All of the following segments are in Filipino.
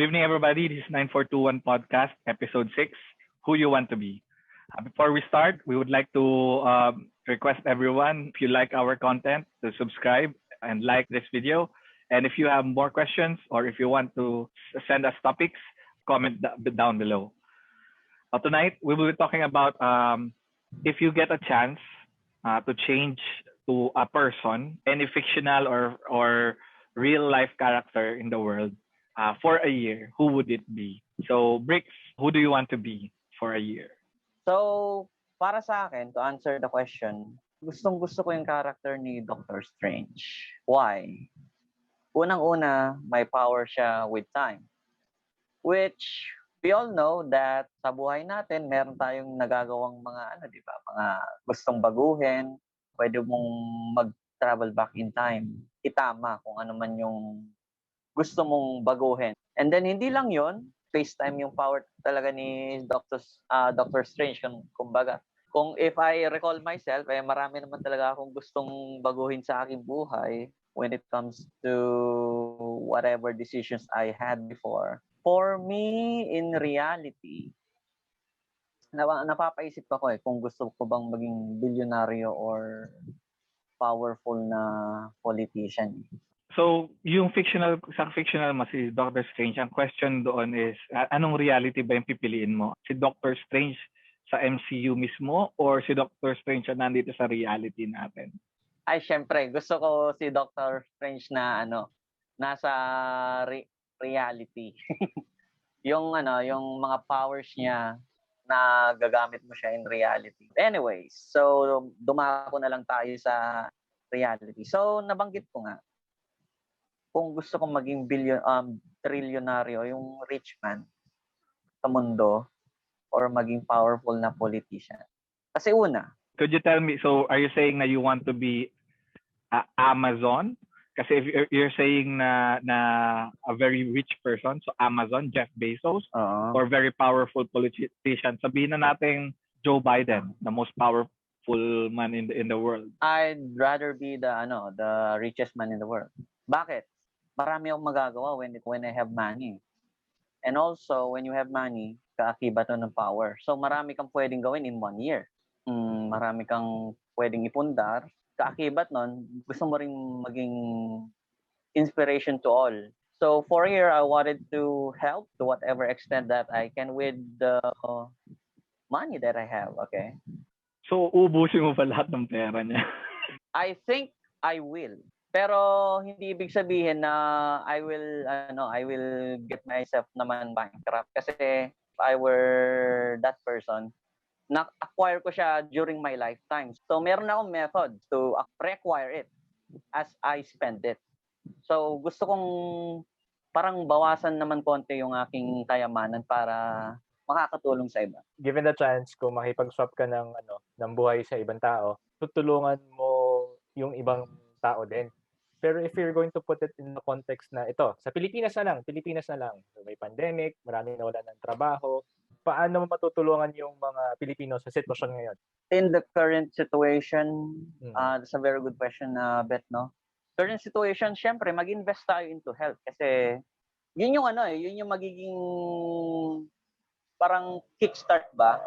Good evening, everybody. This is 9421 Podcast, Episode 6, Who You Want to Be. Before we start, we would like to request everyone, if you like our content, to subscribe and like this video. And if you have more questions or if you want to send us topics, comment down below. Tonight, we will be talking about if you get a chance to change to a person, any fictional or real life character in the world for a year, who would it be? So, Bricks, who do you want to be for a year? So, para sa akin, to answer the question, gustong-gusto ko yung character ni Doctor Strange. Why? Unang-una, may power siya with time. Which, we all know that sa buhay natin, meron tayong nagagawang mga, mga gustong baguhin. Pwede mong mag-travel back in time. Itama kung ano man yung gusto mong baguhin. And then, hindi lang yon, space-time yung power talaga ni Doctor Strange. Kumbaga, kung if I recall myself, marami naman talaga akong gustong baguhin sa aking buhay when it comes to whatever decisions I had before. For me, in reality, napapaisip ako kung gusto ko bang maging bilyonaryo or powerful na politician. So, yung fictional mo si Doctor Strange, ang question doon is, anong reality ba yung pipiliin mo? Si Doctor Strange sa MCU mismo or si Doctor Strange na nandito sa reality natin? Ay, syempre, gusto ko si Doctor Strange na nasa reality. yung mga powers niya na gagamit mo siya in reality. Anyways, so dumako na lang tayo sa reality. So, nabanggit ko nga, kung gusto kong maging trilyonaryo, yung rich man sa mundo, or maging powerful na politician. Kasi una. Could you tell me, so are you saying na you want to be Amazon? Kasi if you're saying na a very rich person, so Amazon, Jeff Bezos, or very powerful politician, sabihin na natin Joe Biden, the most powerful man in the world. I'd rather be the richest man in the world. Bakit? Marami akong magagawa when I have money. And also, when you have money, kaakibat ng power. So, marami kang pwedeng gawin in 1 year. Marami kang pwedeng ipundar. Kaakibat nun, gusto mo rin maging inspiration to all. So, for a year, I wanted to help to whatever extent that I can with the money that I have, okay? So, ubusin mo pa lahat ng pera niya? I think I will. Pero hindi ibig sabihin na I will get myself naman bankrupt kasi if I were that person, na-acquire ko siya during my lifetime. So meron akong method to reacquire it as I spend it. So gusto kong parang bawasan naman konti yung aking kayamanan para makakatulong sa iba. Given the chance, kung makipag-swap ka ng buhay sa ibang tao, tutulungan mo yung ibang tao din. Pero if you're going to put it in the context na ito, sa Pilipinas na lang, may pandemic, maraming nawalan ng trabaho, paano mo matutulungan yung mga Pilipino sa sitwasyon ngayon? In the current situation, that's a very good question, Bet, no? Current situation, syempre, mag-invest tayo into health kasi yun yung yun yung magiging parang kickstart ba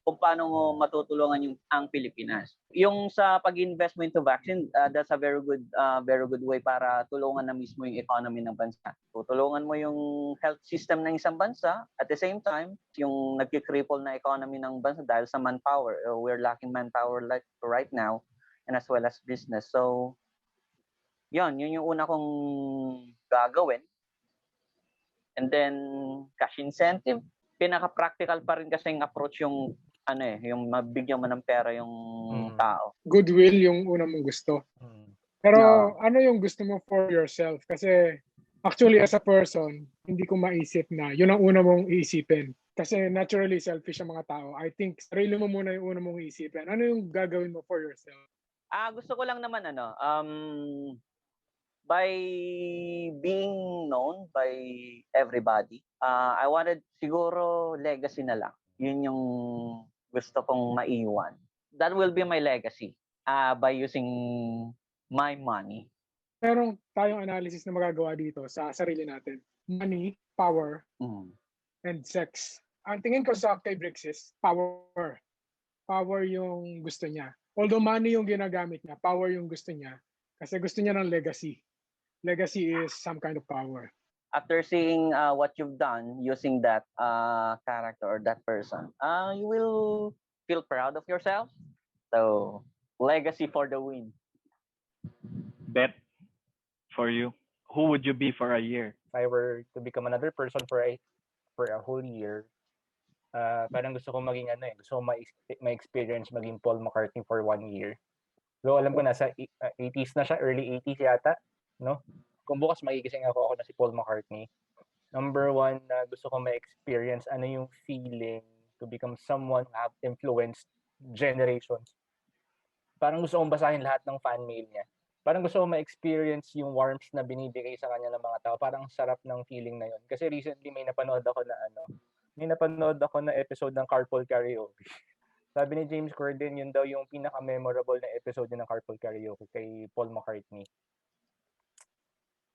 kung paano mo matutulungan ang Pilipinas. Yung sa pag-invest mo into vaccine, that's a very good way para tulungan na mismo yung economy ng bansa. Tutulungan mo yung health system ng isang bansa, at the same time, yung nagki-cripple na economy ng bansa dahil sa manpower. We're lacking manpower like right now, and as well as business. So, yun yung una kong gagawin. And then, cash incentive, pinaka-practical pa rin kasi yung approach yung yung mabigyan mo ng pera yung tao. Goodwill yung una mong gusto. Pero ano yung gusto mo for yourself? Kasi actually as a person, hindi ko maisip na yun ang una mong iisipin. Kasi naturally selfish ang mga tao. I think sarili mo muna yung una mong iisipin. Ano yung gagawin mo for yourself? Gusto ko lang naman by being known by everybody, I wanted siguro legacy na lang. Yun yung gusto kong maiwan. That will be my legacy by using my money. Meron tayong analysis na magagawa dito sa sarili natin. Money power, Mm. and sex. Ang tingin ko sa kay Briggs is power. Power yung gusto niya. Although money yung ginagamit niya, power yung gusto niya. Kasi gusto niya ng legacy. Legacy is some kind of power. After seeing what you've done using that character or that person, you will feel proud of yourself. So, legacy for the win. Bet for you. Who would you be for a year? If I were to become another person for a whole year, parang gusto ko maging gusto ko ma-experience maging Paul McCartney for 1 year. So alam ko nasa 80s na siya, early 80s yata, no? Kung bukas magigising ako na si Paul McCartney. Number 1 na gusto ko ma-experience ano yung feeling to become someone who have influenced generations. Parang gusto kong basahin lahat ng fan mail niya. Parang gusto ko ma-experience yung warmth na binibigay sa kanya ng mga tao. Parang sarap ng feeling na yun. Kasi recently may napanood ako na episode ng Carpool Karaoke. Sabi ni James Corden, yun daw yung pinaka-memorable na episode ng Carpool Karaoke kay Paul McCartney.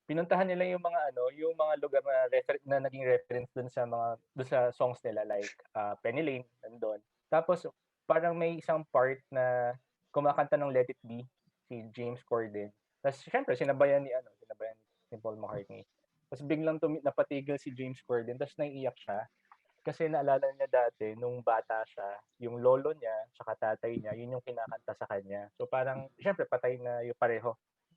Pinuntahan nila yung mga lugar na naging reference dun sa songs nila, like Penny Lane, nandun. Tapos parang may isang part na kumakanta ng Let It Be si James Corden. Tapos syempre sinabayan ni Paul McCartney. Tapos biglang napatigil si James Corden, tapos naiiyak siya. Kasi naalala niya dati, nung bata siya, yung lolo niya, tsaka tatay niya, yun yung kinakanta sa kanya. So parang, syempre patay na yung pareho,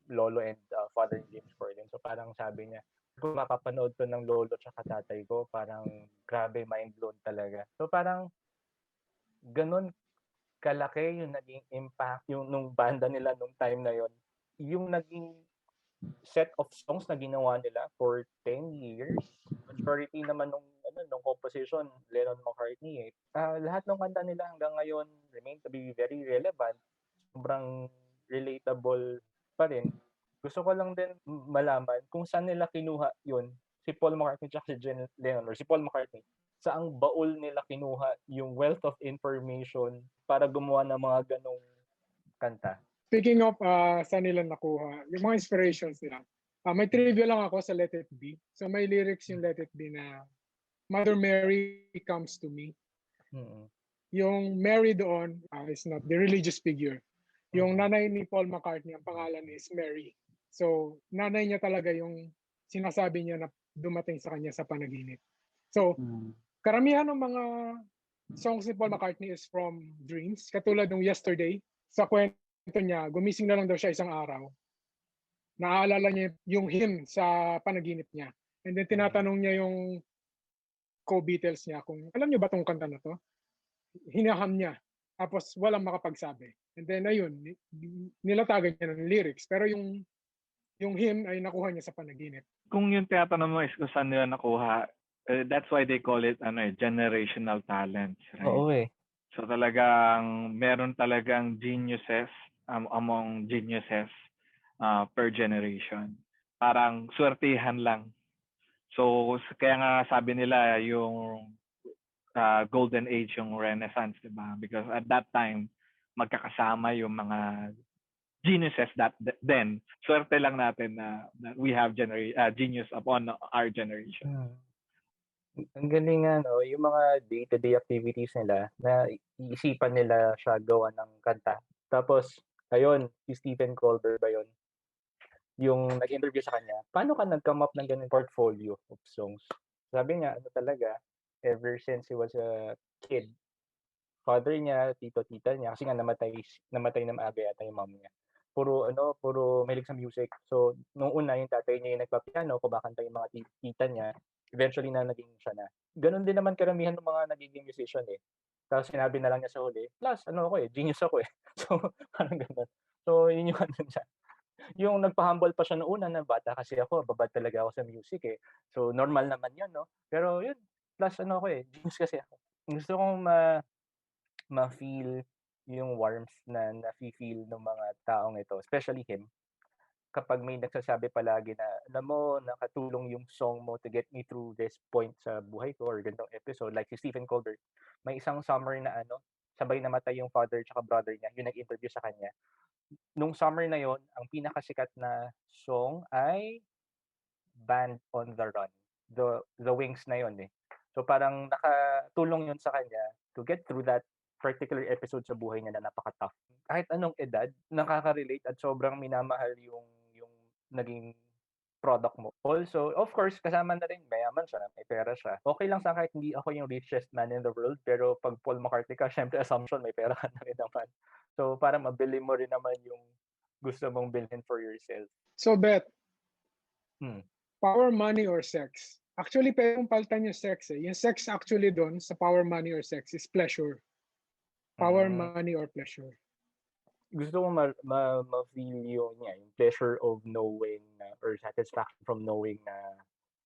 lolo and father ni James Corden. So parang sabi niya, kung mapapanood to ng lolo tsaka tatay ko, parang grabe, mind blown talaga. So parang, ganun kalaki yung naging impact yung nung banda nila nung time na yon, yung naging set of songs na ginawa nila for 10 years. Majority naman nung composition, Lennon McCartney. Lahat ng kanta nila hanggang ngayon remain to be very relevant. Sobrang relatable pa rin. Gusto ko lang din malaman kung saan nila kinuha yun, si Paul McCartney at si John Lennon, or si Paul McCartney. Saang baul nila kinuha yung wealth of information para gumawa ng mga ganong kanta. Speaking of saan nila nakuha, yung mga inspirations nila. May trivia lang ako sa Let It Be. So may lyrics yung Let It Be na Mother Mary comes to me. Mm-hmm. Yung Mary doon is not the religious figure. Yung nanay ni Paul McCartney, ang pangalan is Mary. So nanay niya talaga yung sinasabi niya na dumating sa kanya sa panaginip. So karamihan ng mga songs ni Paul McCartney is from dreams. Katulad ng Yesterday, sa kwento niya, gumising na lang daw siya isang araw. Naaalala niya yung hymn sa panaginip niya. And then tinatanong niya yung co-Beatles niya kung, alam niyo ba tong kanta na to? Hinaham niya. Tapos walang makapagsabi. And then ayun, nilatagan niya ng lyrics. Pero yung hymn ay nakuha niya sa panaginip. Kung yung tinatanong mo is kung saan nila nakuha, that's why they call it generational talents, right? Oo So talagang meron talagang geniuses among geniuses per generation. Parang swertihan lang. So kaya nga sabi nila yung golden age yung Renaissance, di ba? Because at that time magkakasama yung mga geniuses then. Swerte lang natin na we have genius upon our generation. Ang galing yung mga day-to-day activities nila na iisipan nila siya gawa ng kanta. Tapos, ayun, si Stephen Colbert ba yun? Yung nag-interview sa kanya, paano ka nag-come up ng ganun portfolio of songs? Sabi niya, talaga, ever since he was a kid, father niya, tito-tita niya, kasi nga namatay na maaga yata yung mom niya. Puro mahilig sa music. So, nung una, yung tatay niya yung nagpa-piano, kumakanta yung mga tita niya, eventually na naging siya na. Ganon din naman karamihan ng mga nagiging musician eh. Tapos sinabi na lang niya sa huli, plus genius ako eh. So, parang ganon. So, yun yung siya. Yung nagpa-humble pa siya noong una na bata kasi ako, babad talaga ako sa music eh. So, normal naman yun, no? Pero yun, plus genius kasi ako. Gusto kong ma-feel yung warmth na nafe-feel ng mga taong ito, especially him. Kapag may nagsasabi palagi na, alam mo, nakatulong yung song mo to get me through this point sa buhay ko or ganitong episode, like si Stephen Colbert, may isang summer na sabay namatay yung father tsaka brother niya, yung nag-interview sa kanya. Nung summer na yon, ang pinakasikat na song ay Band on the Run. the wings na yun eh. So parang nakatulong yun sa kanya to get through that particular episode sa buhay niya na napaka-tough. Kahit anong edad, nakaka-relate at sobrang minamahal yung naging product mo. Also, of course, kasama na rin, mayaman siya, may pera siya. Okay lang sa kahit hindi ako yung richest man in the world, pero pag Paul McCartney ka, syempre assumption, may pera ka na rin naman. So, para mabili mo rin naman yung gusto mong bilhin for yourself. So, Beth, power, money, or sex? Actually, pwede mong palitan yung sex eh. Yung sex actually doon sa power, money, or sex is pleasure. Power, money, or pleasure. Gusto ko ma-feel yung pleasure of knowing or satisfaction from knowing na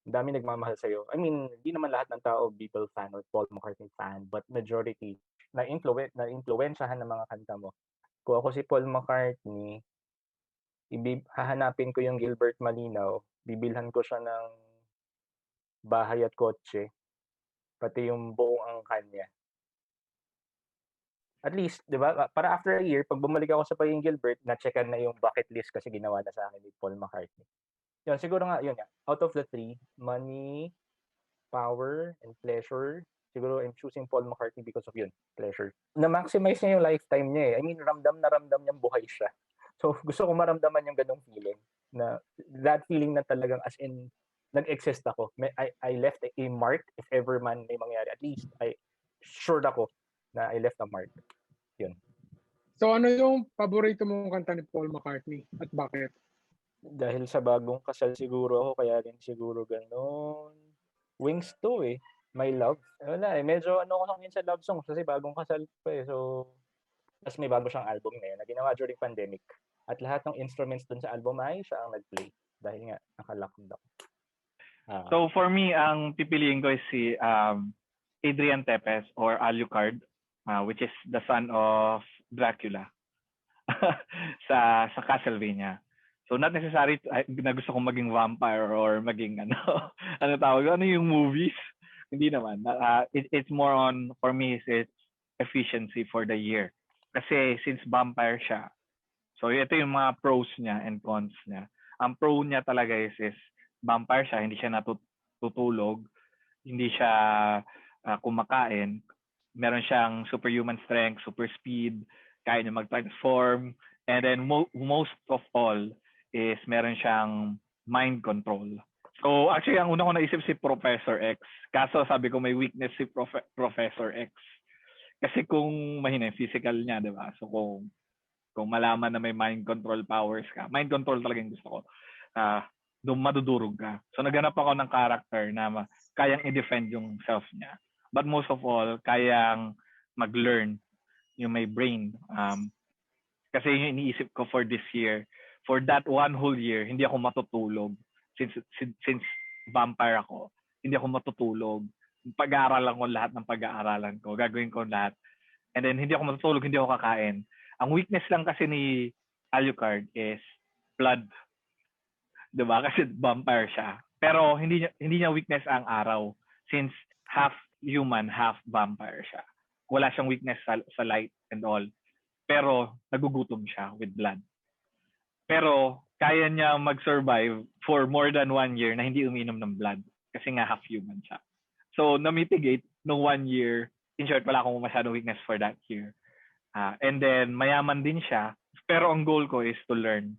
dami nagmamahal sa'yo. I mean, hindi naman lahat ng tao Beatles fan or Paul McCartney fan, but majority na-influensyahan ng mga kanta mo. Kung ako si Paul McCartney, hahanapin ko yung Gilbert Malinaw, bibilhan ko siya ng bahay at kotse, pati yung buong angkan niya. At least, di ba, para after a year, pag bumalik ako sa Paying Gilbert, na-checkan na yung bucket list kasi ginawa na sa akin ni Paul McCartney. Yun, siguro nga, yun nga. Out of the three, money, power, and pleasure, siguro I'm choosing Paul McCartney because of yun, pleasure. Na-maximize niya yung lifetime niya eh. I mean, ramdam niyang buhay siya. So, gusto ko maramdaman yung ganong feeling. Na, that feeling na talagang as in, nag-exist ako. I left a mark if ever man may mangyari. At least, sure ako na I left a mark. Yun. So ano yung paborito mong kanta ni Paul McCartney at bakit? Dahil sa bagong kasal siguro ako, kaya rin siguro ganon. Wings 2 eh. My Love. Wala eh. Medyo ako sa love songs kasi bagong kasal pa eh. So, tapos may bago siyang album ngayon na ginawa during pandemic. At lahat ng instruments dun sa album ay siya ang nag-play. Dahil nga, naka-lockdown. So for me, ang pipiliin ko is si Adrian Tepez or Alucard, which is the son of Dracula sa Castlevania. So not necessarily na gusto kong maging vampire or maging ano tawag, ano yung movies. Hindi naman. It's more on, for me, it's efficiency for the year. Kasi since vampire siya, so ito yung mga pros niya and cons niya. Ang pro niya talaga is vampire siya, hindi siya natutulog, hindi siya kumakain, meron siyang superhuman strength, super speed, kaya niya mag-transform, and then most of all is meron siyang mind control. So actually, ang una ko naisip si Professor X, kaso sabi ko may weakness si Professor X. Kasi kung mahina yung physical niya, di ba? So kung malaman na may mind control powers ka, mind control talaga yung gusto ko. Doon madudurog ka. So naghanap ako ng character na kayang i-defend yung self niya. But most of all, kayang mag-learn yung may brain. Kasi yung iniisip ko for this year, for that one whole year, hindi ako matutulog. Since vampire ako, hindi ako matutulog. Pag-aaralan ko lahat ng pag-aaralan ko. Gagawin ko lahat. And then hindi ako matutulog, hindi ako kakain. Ang weakness lang kasi ni Alucard is blood. Diba? Kasi vampire siya. Pero hindi niya weakness ang araw. Since half human, half vampire siya. Wala siyang weakness sa light and all. Pero nagugutom siya with blood. Pero kaya niya mag-survive for more than 1 year na hindi uminom ng blood. Kasi nga half human siya. So, na-mitigate nung 1 year. In short, wala akong masyadong weakness for that year. And then, mayaman din siya. Pero ang goal ko is to learn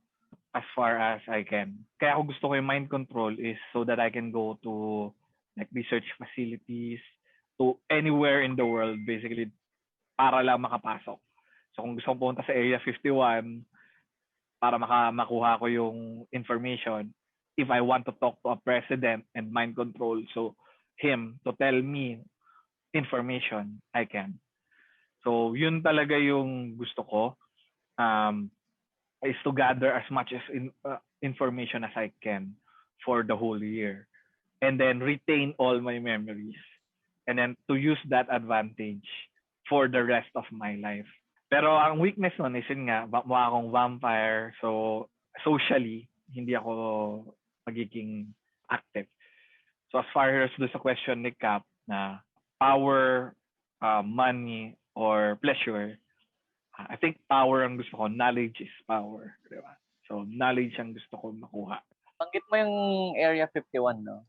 as far as I can. Kaya ako gusto ko yung mind control is so that I can go to like research facilities, to anywhere in the world, basically, para lang makapasok. So, kung gusto kong pumunta sa Area 51, para makuha ko yung information, if I want to talk to a president and mind control, so him to tell me information, I can. So, yun talaga yung gusto ko, is to gather as much as information as I can for the whole year. And then retain all my memories. And then to use that advantage for the rest of my life. Pero ang weakness nun is yun nga, mukha akong vampire. So, socially, hindi ako magiging active. So, as far as sa question ni Cap na power, money, or pleasure, I think power ang gusto ko. Knowledge is power. Diba? So, knowledge ang gusto ko makuha. Banggit mo yung Area 51, no?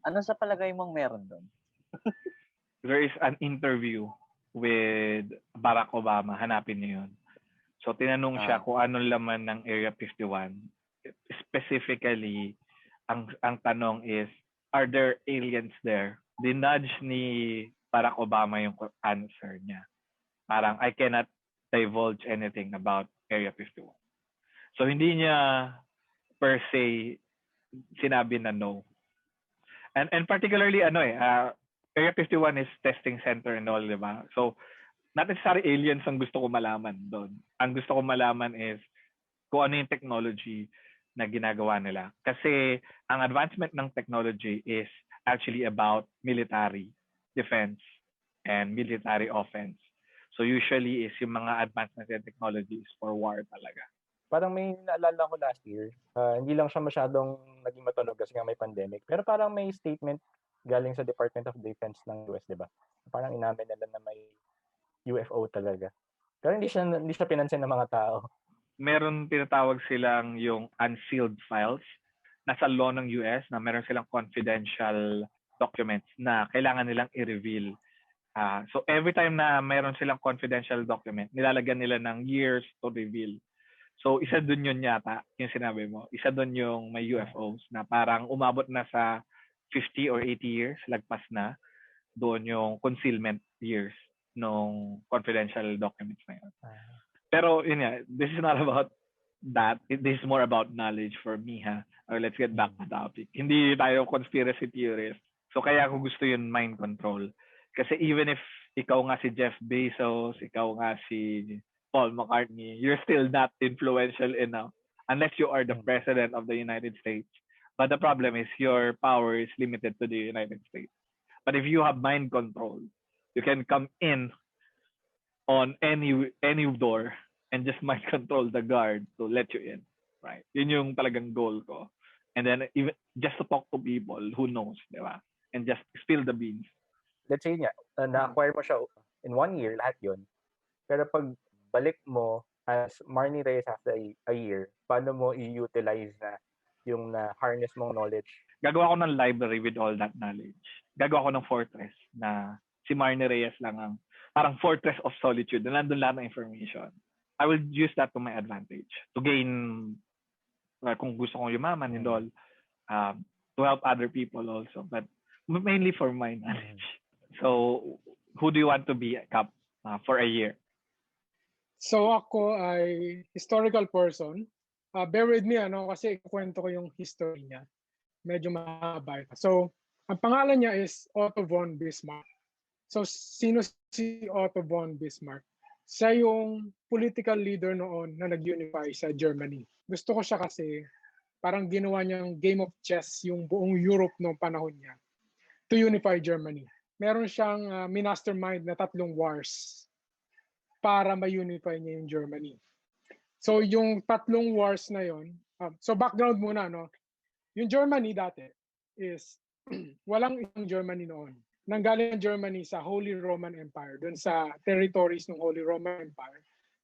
Ano sa palagay mong meron doon? There is an interview with Barack Obama. Hanapin niyo yun. So, tinanong siya kung anong laman ng Area 51. Specifically, ang tanong is, are there aliens there? Dinudge ni Barack Obama yung answer niya. Parang, I cannot divulge anything about Area 51. So, hindi niya per se sinabi na no. And particularly, Area 51 is testing center and all, di ba? So, not necessarily aliens ang gusto ko malaman doon. Ang gusto ko malaman is kung ano yung technology na ginagawa nila. Kasi ang advancement ng technology is actually about military defense and military offense. So usually is yung mga advancement in technology is for war talaga. Parang may naalala ko last year, hindi lang siya masyadong naging matunog kasi nga may pandemic, pero parang may statement galing sa Department of Defense ng US, di ba? Parang inamin nila na may UFO talaga. Pero hindi siya pinansin ng mga tao. Meron tinatawag silang yung unsealed files. Nasa law ng US na meron silang confidential documents na kailangan nilang i-reveal. So every time na meron silang confidential document, nilalagyan nila ng years to reveal. So isa dun yun yata, yung sinabi mo. Isa dun yung may UFOs na parang umabot na sa 50 or 80 years, lagpas na. Doon yung concealment years nung confidential documents na yun. Pero yun nga, this is not about that. This is more about knowledge for me, ha? Or let's get back to the topic. Hindi tayo conspiracy theorist. So kaya ako gusto yun mind control. Kasi even if ikaw nga si Jeff Bezos, ikaw nga si Paul McCartney, you're still not influential enough unless you are the president of the United States. But the problem is your power is limited to the United States. But if you have mind control, you can come in on any door and just mind control the guard to let you in, right? Yun yung talagang goal ko. And then even just to talk to people who knows, di ba? And just spill the beans. Let's say nga, na-acquire mo siya in 1 year, lahat yun. Pero pag balik mo as Marnie Reyes after a year, paano mo i-utilize na yung na-harness mong knowledge? Gagawa ko ng library with all that knowledge. Gagawa ko ng fortress na si Marnie Reyes lang ang parang fortress of solitude na nandun lahat ng information. I will use that to my advantage to gain, kung gusto kong yumaman and all, to help other people also, but mainly for my knowledge. So, who do you want to be, Cap, for a year? So ako ay historical person. Bear with me, kasi ikukwento ko yung history niya. Medyo mahaba ito. So, ang pangalan niya is Otto Von Bismarck. So, sino si Otto Von Bismarck? Siya yung political leader noon na nag-unify sa Germany. Gusto ko siya kasi parang ginawa niyang game of chess yung buong Europe noong panahon niya to unify Germany. Meron siyang minastermind na 3 wars para ma-unify niya yung Germany. So, yung 3 wars na yon, so background muna, yung Germany dati is walang isang Germany noon. Nanggaling ang Germany sa Holy Roman Empire, dun sa territories ng Holy Roman Empire.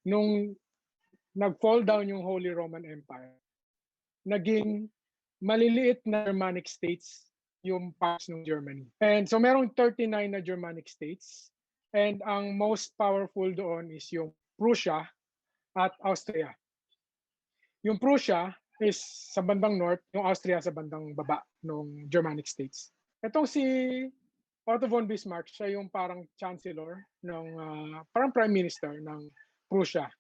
Nung nag-fall down yung Holy Roman Empire, naging maliliit na Germanic states yung parts ng Germany. And so merong 39 na Germanic states. And ang most powerful doon is yung Prussia at Austria. Yung Prussia is sa bandang north, yung Austria sa bandang baba ng Germanic states. Itong si Otto von Bismarck, siya yung parang chancellor ng parang prime minister ng Prussia.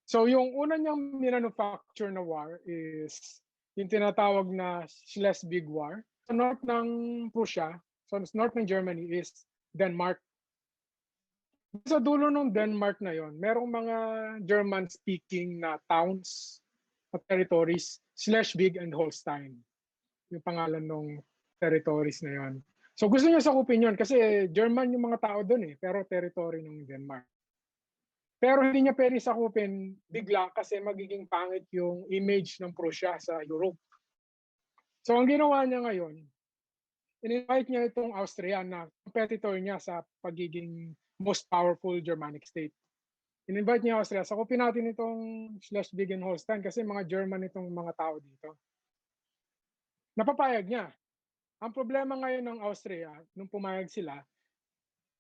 So yung una niyang minanufacture na war is yung tinatawag na Schleswig War. Sa north ng Prussia, so north ng Germany is Denmark. Sa dulo ng Denmark na yon, merong mga German-speaking na towns at territories, Schleswig and Holstein. Yung pangalan ng territories na yon. So gusto niya sakupin yun kasi German yung mga tao doon pero territory ng Denmark. Pero hindi niya pwede sakupin bigla kasi magiging pangit yung image ng Prussia sa Europe. So ang ginawa niya ngayon, in-invite niya itong Austria na competitor niya sa pagiging most powerful Germanic state. In-invite niya Austria, sakupin natin itong Schleswig and Holstein kasi mga German itong mga tao dito. napapayag niya. Ang problema ngayon ng Austria, nung pumayag sila,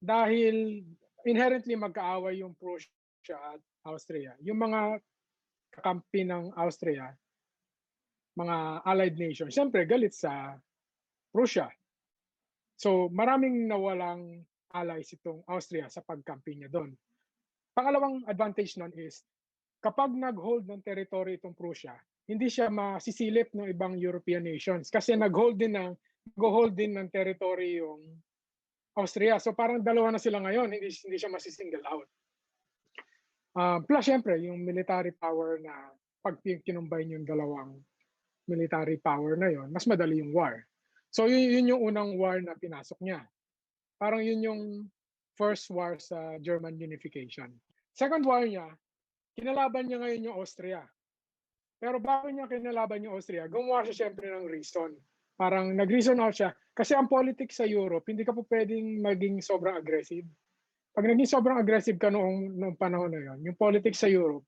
dahil inherently magkaaway yung Prussia at Austria. Yung mga kakampi ng Austria, mga allied nations, siyempre galit sa Prussia. So maraming nawalang allies itong Austria sa pagkampi niya doon. Pangalawang advantage nun is, kapag nag-hold ng territory itong Prussia, hindi siya masisilip ng ibang European nations kasi nag-hold din ng territory yung Austria. So parang dalawa na sila ngayon, hindi siya masisingle out. Plus syempre, yung military power na pag kinumbine yung dalawang military power na yon, mas madali yung war. So yun yung unang war na pinasok niya. Parang yun yung first war sa German unification. Second war niya, kinalaban niya ngayon yung Austria. Pero bago niya kinalaban yung Austria, gumawa siya syempre ng reason. Parang nag-reason out siya. Kasi ang politics sa Europe, hindi ka po pwedeng maging sobrang aggressive. Pag naging sobrang aggressive ka noong panahon na yon, yung politics sa Europe,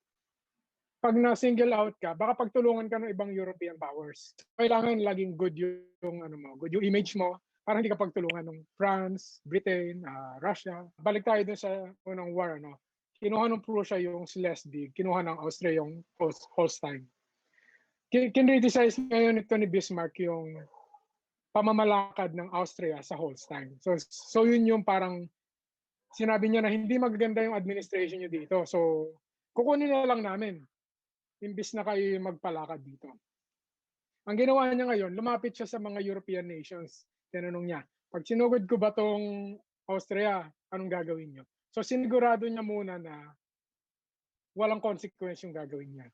pag na-single out ka, baka pagtulungan ka ng ibang European powers. Kailangan laging good yung image mo, para hindi ka pagtulungan ng France, Britain, Russia. Balik tayo dun sa unang war, no? Kinuha ng Prussia yung Schleswig, kinuha ng Austria yung Holstein. Kinriticize ngayon ito ni Bismarck yung pamamalakad ng Austria sa Holstein. So yun yung parang sinabi niya na hindi magaganda yung administration niyo dito. So kukunin na lang namin imbis na kayo magpalakad dito. Ang ginawa niya ngayon, lumapit siya sa mga European nations. Tinanong niya, pag sinugod ko ba tong Austria, anong gagawin niyo? So sinigurado niya muna na walang consequence yung gagawin niya.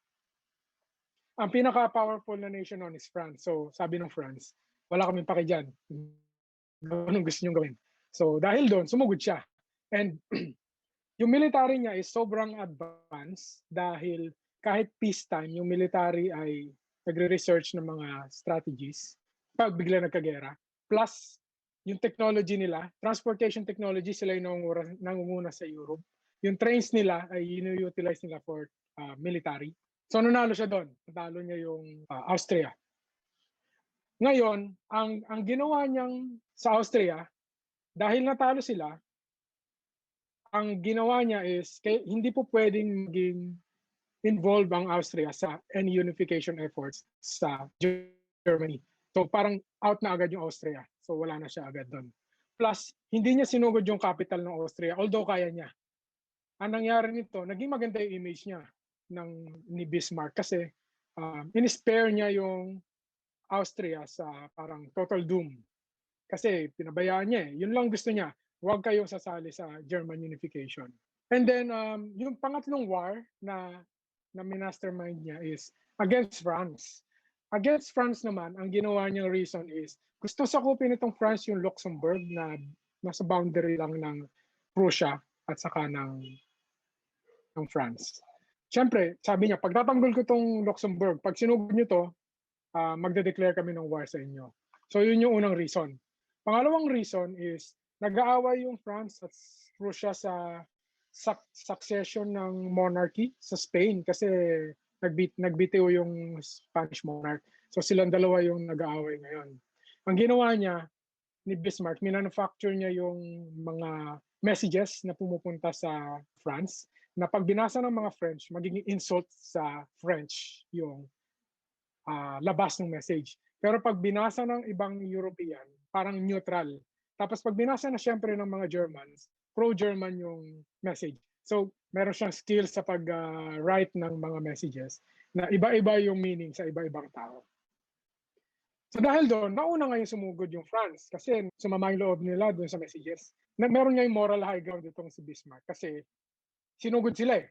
Ang pinaka-powerful na nation noon is France. So sabi ng France, wala kaming paki dyan. Anong gusto niyong gawin? So dahil doon, sumugod siya. And yung military niya is sobrang advanced dahil kahit peacetime, yung military ay nagre-research ng mga strategies pag bigla nagkagera. Plus, yung technology nila, transportation technology, sila yung nangunguna sa Europe. Yung trains nila ay inu-utilize nila for military. So nanalo siya doon. Natalo niya yung Austria. Ngayon, ang ginawa niyang sa Austria, dahil natalo sila, ang ginawa niya is hindi po pwedeng maging involved ang Austria sa any unification efforts sa Germany. So parang out na agad yung Austria. So wala na siya agad doon. Plus, hindi niya sinugod yung capital ng Austria, although kaya niya. Ang nangyari nito, naging maganda yung image niya ni Bismarck kasi in-spare niya yung Austria sa parang total doom. Kasi pinabayaan niya eh. Yun lang gusto niya. Huwag kayong sasali sa German unification. And then, yung pangatlong war na minastermind niya is against France. Against France naman, ang ginawa niyang reason is gusto sakupin itong France yung Luxembourg na nasa boundary lang ng Prussia at saka ng France. Siyempre, sabi niya, pag tatanggol ko itong Luxembourg, pag sinugod niyo to, magde-declare kami ng war sa inyo. So yun yung unang reason. Pangalawang reason is nag-aaway yung France at Prussia sa succession ng monarchy sa Spain kasi nagbitiw yung Spanish monarch. So silang dalawa yung nag-aaway ngayon. Ang ginawa niya ni Bismarck, minanufacture niya yung mga messages na pumupunta sa France na pag binasa ng mga French, magiging insult sa French yung labas ng message. Pero pag binasa ng ibang European, parang neutral. Tapos pag binasa na syempre ng mga Germans, pro-German yung message. So, meron siyang skill sa pag-write ng mga messages na iba-iba yung meaning sa iba-ibang tao. So dahil doon, nauna ngayon sumugod yung France kasi sumama yung loob nila doon sa messages. Meron nga yung moral high ground itong si Bismarck kasi sinugod sila eh.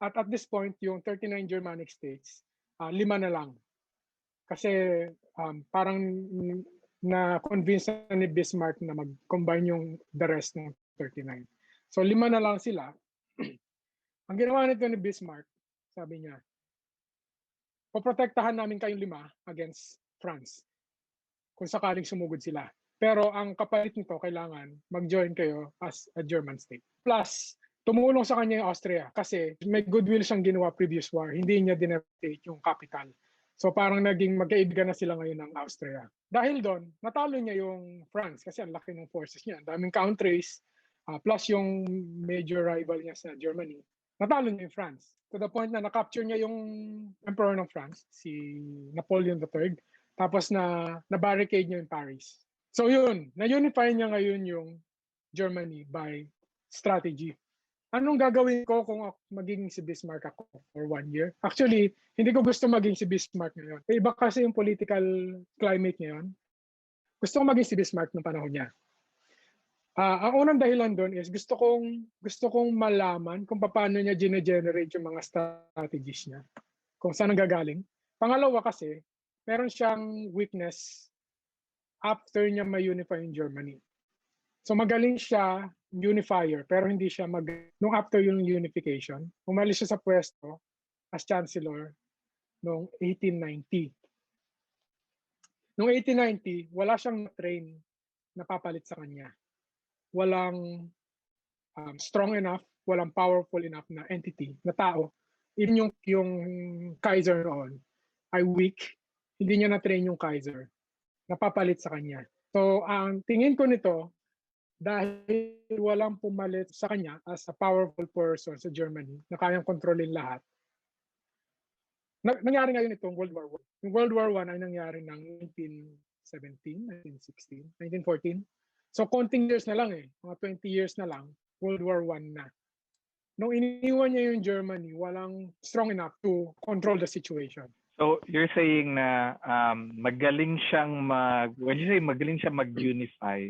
At this point, yung 39 Germanic states, 5 na lang. Kasi parang na-convince na ni Bismarck na mag-combine yung the rest ng 39. So 5 na lang sila. Ang ginawa nito ni Bismarck, sabi niya, poprotektahan namin kayong 5 against France kung sakaling sumugod sila. Pero ang kapalit nito, kailangan mag-join kayo as a German state. Plus, tumulong sa kanya yung Austria kasi may goodwill siyang ginawa previous war. Hindi niya dineprecate yung capital. So parang naging magkaibigan na sila ngayon ng Austria. Dahil doon, natalo niya yung France kasi ang laki ng forces niya. Ang daming countries, plus yung major rival niya sa Germany. Natalo niya yung France. To the point na na-capture niya yung emperor ng France, si Napoleon III. Tapos na-barricade niya yung Paris. So yun, na-unify niya ngayon yung Germany by strategy. Anong gagawin ko kung magiging si Bismarck ako for 1 year? Actually, hindi ko gusto maging si Bismarck ngayon. Iba kasi yung political climate ngayon. Gusto ko maging si Bismarck ng panahon niya. Ang unang dahilan doon is gusto kong malaman kung paano niya gine-generate yung mga strategies niya. Kung saan nanggagaling. Pangalawa kasi, meron siyang weakness after niya ma-unify yung Germany. So magaling siya unifier, pero hindi siya nung after yung unification, umalis siya sa pwesto as chancellor noong 1890. Noong 1890, wala siyang train na papalit sa kanya. Walang strong enough, walang powerful enough na entity, na tao. Even yung Kaiser noon ay weak, hindi niya na-train yung Kaiser na papalit sa kanya. So ang tingin ko nito, dahil walang pumalit sa kanya as a powerful person sa Germany na kayang kontrolin lahat. Nangyari ngayon itong World War I. Yung World War I ay nangyari ng 1917, 1916, 1914. So konting years na lang mga 20 years na lang, World War I na. Nung iniwan niya yung Germany, walang strong enough to control the situation. So you're saying na magaling siyang when you say magaling siyang mag-unify,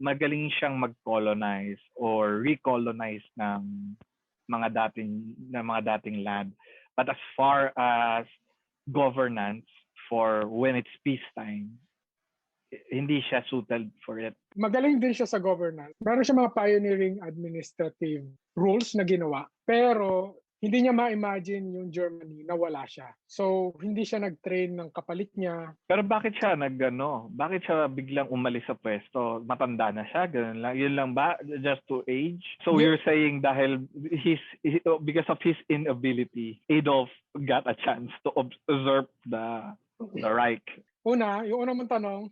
magaling siyang mag-colonize or recolonize ng mga dating land. But as far as governance for when it's peacetime, hindi siya suited for it. Magaling din siya sa governance. Meron siya mga pioneering administrative rules na ginawa. Pero hindi niya ma-imagine yung Germany na wala siya. So, hindi siya nag-train ng kapalit niya. Pero bakit siya Bakit siya biglang umalis sa pwesto? Matanda na siya, ganun lang. Yun lang ba? Just to age? So, yeah. You're saying dahil because of his inability, Adolf got a chance to usurp the Reich. Yung unang mong tanong,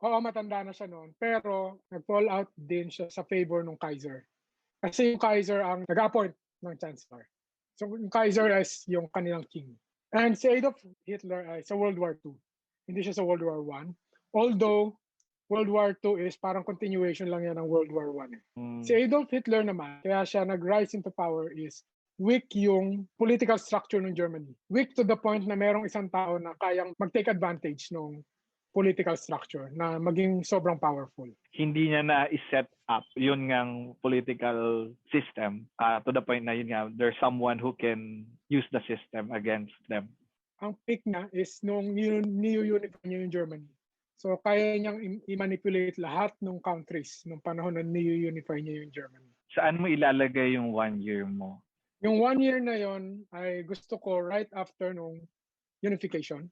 oo, matanda na siya noon. Pero, nag-fall out din siya sa favor ng Kaiser. Kasi yung Kaiser ang nag-appoint ng chancellor. So yung Kaiser is yung kanilang king. And si Adolf Hitler ay sa World War II. Hindi siya sa World War I. Although World War II is parang continuation lang yan ng World War I. Si Adolf Hitler naman, kaya siya nag-rise into power is weak yung political structure ng Germany. Weak to the point na merong isang tao na kayang mag-take advantage ng political structure na maging sobrang powerful. Hindi niya na i-set up yun ngang political system to the point na yun nga, there's someone who can use the system against them. Ang peak na is nung new-unify niya yung Germany. So kaya niyang i-manipulate lahat ng countries nung panahon na new-unify niya yung Germany. Saan mo ilalagay yung 1 year mo? Yung 1 year na yon ay gusto ko right after nung unification.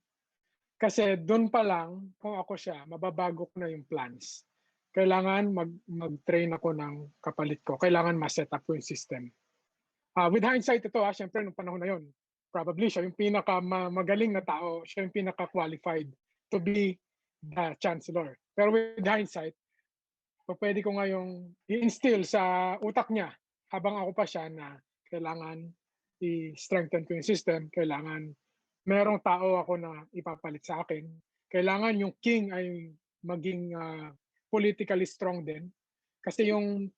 Kasi doon pa lang, kung ako siya, mababago ko na yung plans. Kailangan mag-train ako ng kapalit ko. Kailangan ma-set up ko yung system. With hindsight ito, syempre, nung panahon na yon, probably siya yung pinaka-magaling na tao, siya yung pinaka-qualified to be the chancellor. Pero with hindsight, pwede ko ngayong i-instill sa utak niya habang ako pa siya na kailangan i-strengthen ko yung system, kailangan merong tao ako na ipapalit sa akin. Kailangan yung king ay maging politically strong din. Kasi yung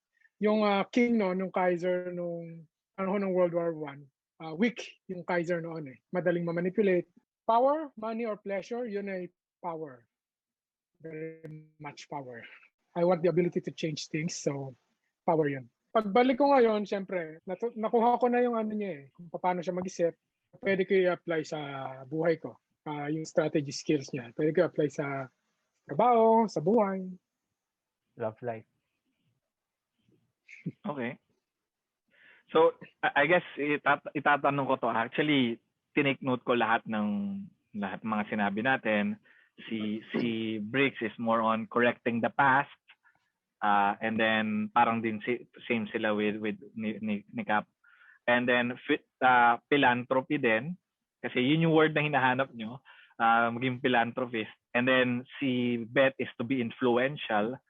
king nung Kaiser nung panahon ng World War I, weak yung Kaiser noon Madaling ma-manipulate. Power, money, or pleasure, yun ay power. Very much power. I want the ability to change things, so power yun. Pagbalik ko ngayon, syempre, nakuha ko na yung kung paano siya mag-isip. Pwede ko i-apply sa buhay ko. Yung strategy skills niya. Pwede ko i-apply sa trabaho, sa buhay. Love life. Okay. So, I guess itatanong ko to. Actually, tinake note ko lahat mga sinabi natin. Si Briggs is more on correcting the past. And then parang din same sila with ni Cap. And then philanthropy din. Kasi yun yung word na hinahanap nyo, maging philanthropist. And then si Beth is to be influential,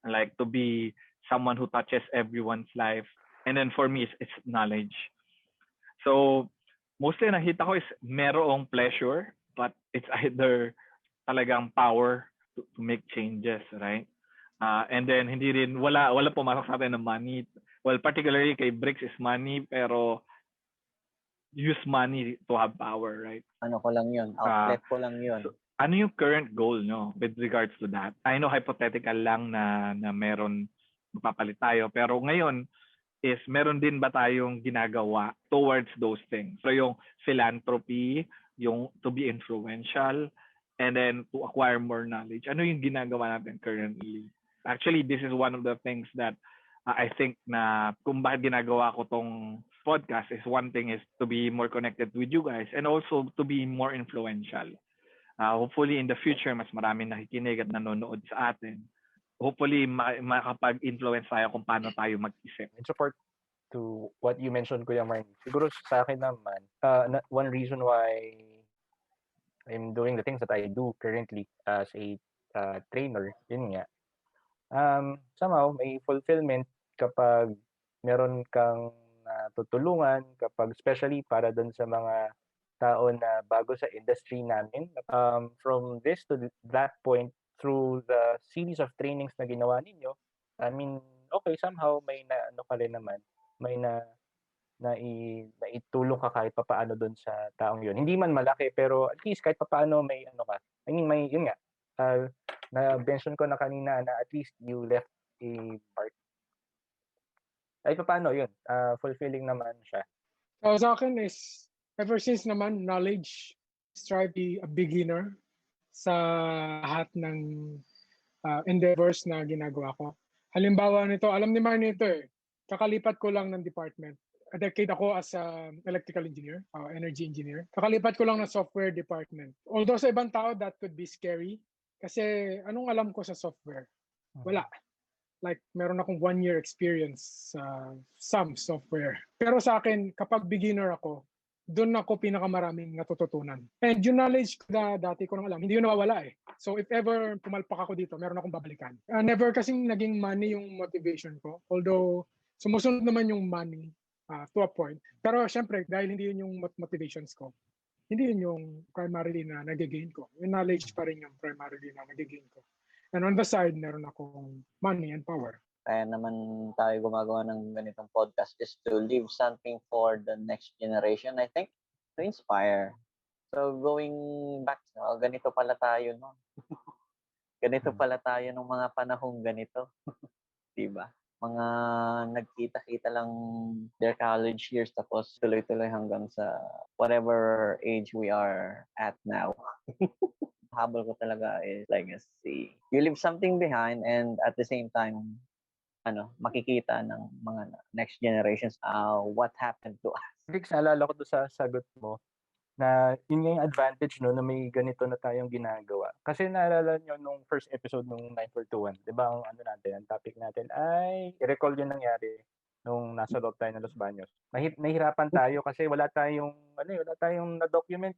like to be someone who touches everyone's life. And then for me, it's knowledge. So mostly nakita ko is merong pleasure, but it's either talagang power to make changes, right? And then hindi rin wala pumasok sa atin ng money. Well, particularly kay Bricks is money, pero use money to have power, right? Ano ko lang yun, outlet ko lang yun. So, ano yung current goal nyo with regards to that? I know hypothetical lang na meron mapapalit tayo, pero ngayon is meron din ba tayong ginagawa towards those things? So yung philanthropy, yung to be influential, and then to acquire more knowledge. Ano yung ginagawa natin currently? Actually, this is one of the things that I think na kung bakit ginagawa ko tong podcast is one thing is to be more connected with you guys and also to be more influential. Hopefully in the future, mas maraming nakikinig at nanonood sa atin. Hopefully makapag-influence tayo kung paano tayo mag-isip. In support to what you mentioned, Kuya Marnie, siguro sa akin naman, one reason why I'm doing the things that I do currently as a trainer, yun nga, somehow may fulfillment kapag meron kang tutulungan, kapag especially para dun sa mga tao na bago sa industry namin. From this to that point, through the series of trainings na ginawa ninyo, I mean, okay, somehow may ano ka rin naman, may naitulong ka kahit papaano doon sa taong yun. Hindi man malaki, pero at least kahit papaano may ano ka. I mean, may, yun nga, na-mention ko na kanina na at least you left a mark. Kahit papaano yun, fulfilling naman siya. So sa akin is, ever since naman, knowledge, strive to be a beginner sa lahat ng endeavors na ginagawa ko. Halimbawa nito, alam ni Marnie ito kakalipat ko lang ng department. A decade ako as electrical engineer, energy engineer. Kakalipat ko lang ng software department. Although sa ibang tao, that could be scary. Kasi anong alam ko sa software? Wala. Like, meron akong 1-year experience sa some software. Pero sa akin, kapag beginner ako, doon ako pinakamaraming natututunan. And yung knowledge ko na dati ko nang alam, hindi yun nawawala So if ever pumalpak ako dito, meron akong babalikan. Never kasing naging money yung motivation ko. Although, sumusunod naman yung money to a point. Pero syempre, dahil hindi yun yung motivations ko, hindi yun yung primarily na nag-gain ko. Yung knowledge pa rin yung primarily na nag-gain ko. And on the side, meron akong money and power. Kaya naman tayo gumagawa ng ganitong podcast is to leave something for the next generation, I think, to inspire. So going back, ganito pala tayo, no? Ganito pala tayo nung mga panahong ganito. Diba? Mga nagkita-kita lang their college years tapos tuloy-tuloy hanggang sa whatever age we are at now. Habol ko talaga is legacy. You leave something behind and at the same time, makikita ng mga next generations what happened to us. Rix, naalala ko doon sa sagot mo na yun yung advantage no na may ganito na tayong ginagawa. Kasi naalala nyo nung first episode nung 9421, di ba ang ang topic natin ay i-recall yung nangyari nung nasa loob tayo ng Los Baños. Nahihirapan tayo kasi wala tayong na-document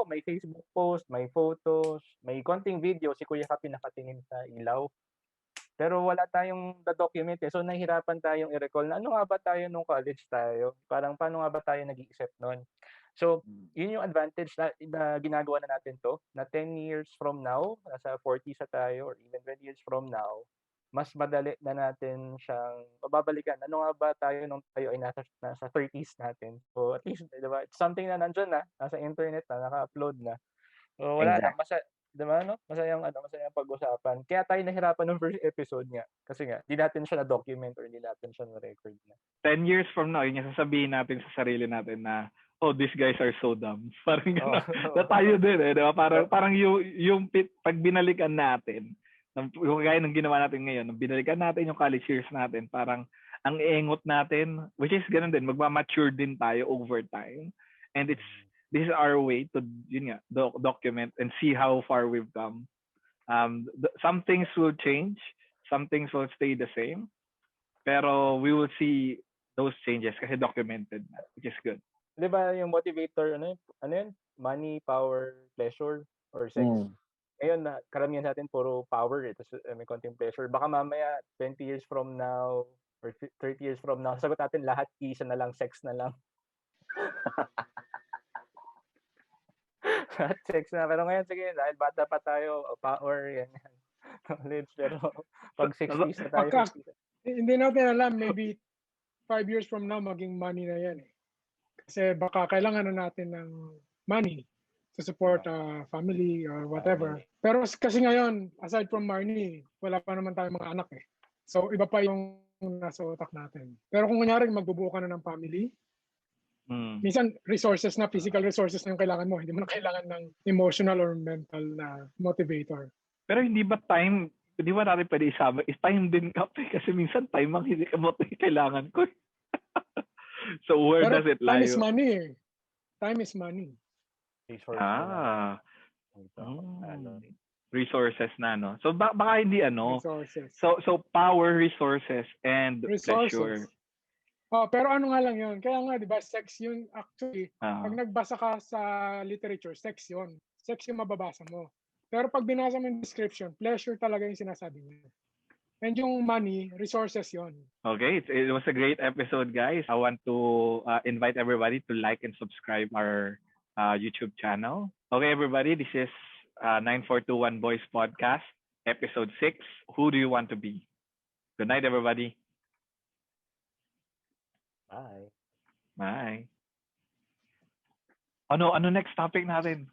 may Facebook post, may photos, may konting video si Kuya Kapi nakatingin sa ilaw. Pero wala tayong na-document So nahihirapan tayong i-recall na ano nga ba tayo nung college tayo? Parang paano nga ba tayo nag-iisip noon? So, yun yung advantage na ginagawa na natin to, na 10 years from now, nasa 40s na tayo, or even 20 years from now, mas madali na natin siyang mababalikan. Ano nga ba tayo nung tayo ay nasa 30s natin? So, at least, diba, it's something na nandyan na, nasa internet na, naka-upload na. So, wala na, diba, no? Masayang pag-usapan. Kaya tayo nahirapan ng first episode nga. Kasi nga, di natin siya na-document or di natin siya na-record na. 10 years from now, yun yung sasabihin natin sa sarili natin na, oh, these guys are so dumb. Parang gano'n. Na tayo din diba? Parang yung pag binalikan natin, yung gaya ng ginawa natin ngayon, nung binalikan natin yung college years natin, parang ang iengot natin, which is gano'n din, magmamature din tayo over time. And this is our way to document and see how far we've come. Some things will change, some things will stay the same, pero we will see those changes kasi documented na, which is good. Di ba yung motivator, ano yun? Money, power, pleasure, or sex? Ngayon, karamihan natin puro power eh. Tapos may konting pleasure. Baka mamaya, 20 years from now, or 30 years from now, sagot natin lahat, isa na lang, sex na lang. Lahat sex na. Pero ngayon, sige, dahil bata pa tayo, power, yan. Knowledge. Pero pag 60s na tayo, 50s. Hindi natin alam, maybe 5 years from now, maging money na yan eh. Kasi baka kailangan na natin ng money to support family or whatever. Pero kasi ngayon, aside from money, wala pa naman tayong mga anak eh. So iba pa yung nasa utak natin. Pero kung kunyari magbubuo ka na ng family, minsan resources na, physical resources na yung kailangan mo. Hindi mo na kailangan ng emotional or mental na motivator. Pero hindi ba natin pwede isama? Is time din kape kasi minsan time ang hindi ka kailangan ko. So where Pero does it lie? Time is money eh. Time is money. Resources na, no? So baka hindi Resources. So power, resources, and pleasure. Pero ano nga lang yun? Kaya nga, di ba, sex yun actually. Pag nagbasa ka sa literature, sex yun. Sex yung mababasa mo. Pero pag binasa mo yung description, pleasure talaga yung sinasabi niya. And yung money, resources yun. Okay, it was a great episode, guys. I want to invite everybody to like and subscribe our YouTube channel. Okay, everybody, this is 9421 Boys Podcast, episode 6. Who do you want to be? Good night, everybody. Bye. Bye. Ano next topic natin?